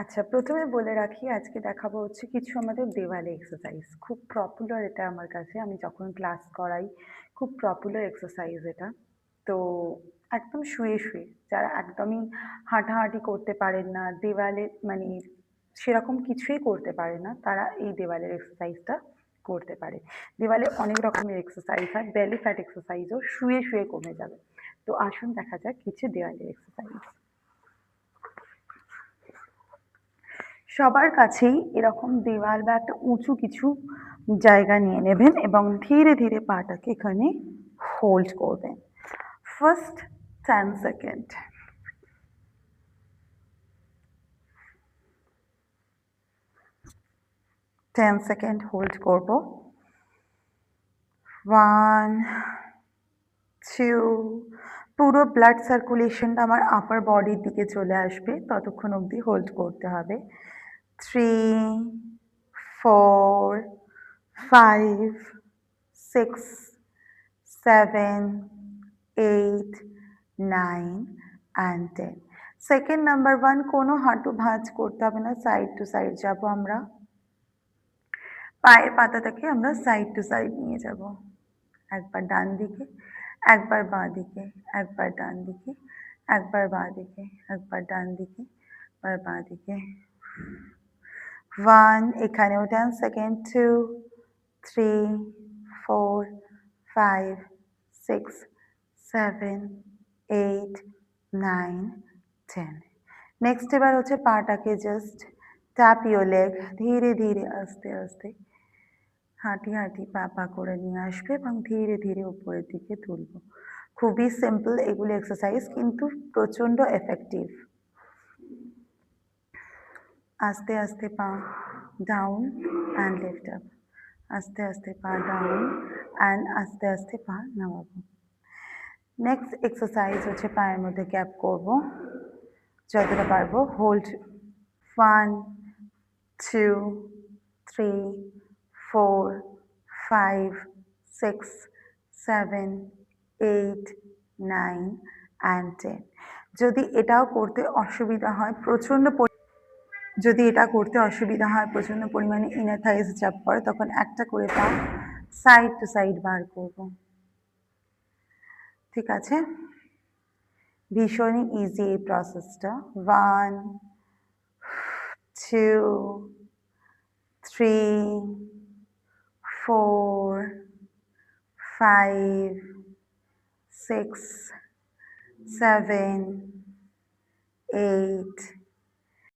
আচ্ছা, ১ম এ বলে রাখি আজকে দেখাবো হচ্ছে কিছু আমাদের দেওয়ালে এক্সারসাইজ। খুব পপুলার এটা আমার কাছে। আমি যখন ক্লাস করাই খুব পপুলার এক্সারসাইজ এটা। তো একদম শুয়ে, শুয়ে যারা একদমই হাঁটাহাঁটি করতে পারেন না, দেওয়ালে মানে সেরকম কিছুই করতে পারে না, তারা এই দেওয়ালের এক্সারসাইজটা করতে পারে। দেওয়ালে অনেক রকমের এক্সারসাইজ হয়, বেলি ফ্যাট এক্সারসাইজও শুয়ে, শুয়ে কমে যাবে। তো আসুন দেখা যাক কিছু দেওয়ালের এক্সারসাইজ। সবার কাছেই এরকম দেওয়াল বা একটা উঁচু কিছু জায়গা নিয়ে নেবেন এবং ধীরে ধীরে পাটাকে এখানে হোল্ড করবেন। First 10 second. 10 সেকেন্ড হোল্ড করব। 1 2 পুরো ব্লাড সার্কুলেশনটা আমার আপার বডির দিকে চলে আসবে, ততক্ষণ অবধি হোল্ড করতে হবে। 3 4 5 6 7 8 9 and 10। সেকেন্ড নাম্বার 1, কোনো হাঁটু ভাঁজ করতে হবে না, সাইড টু সাইড যাব আমরা। পায়ের পাতাটাকে আমরা সাইড টু সাইড নিয়ে যাব। একবার ডান দিকে, একবার বাঁ দিকে, একবার ডান দিকে, একবার বাঁ দিকে, একবার ডান দিকে, একবার বাঁ দিকে। 1 এখানেও 10 সেকেন্ড। 2 3 4 5 6 7 8 9 10। নেক্সট এবার হচ্ছে পাটাকে জাস্ট ট্যাপ ইউর লেগ, ধীরে ধীরে আস্তে আস্তে হাঁটি হাঁটি পা পা করে নিয়ে আসবে এবং ধীরে ধীরে উপরের দিকে তুলব। খুবই সিম্পল এগুলো এক্সারসাইজ, কিন্তু প্রচণ্ড এফেক্টিভ। আস্তে আস্তে পা ডাউন অ্যান্ড লিফট আপ, আস্তে আস্তে পা ডাউন অ্যান্ড আস্তে আস্তে পা নামাবো। নেক্সট এক্সারসাইজ হচ্ছে পায়ের মধ্যে গ্যাপ করব যতটা পারবো। Hold 1 2 3 4 5 6 7 8 9 and 10। যদি এটাও করতে অসুবিধা হয় প্রচণ্ড পরিমাণে ইনার থাইস চাপ পড়ে, তখন একটা করে পা সাইড টু সাইড বার করব। ঠিক আছে? ভীষণই ইজি এই প্রসেসটা। 1 2 3 4 5 6 7 8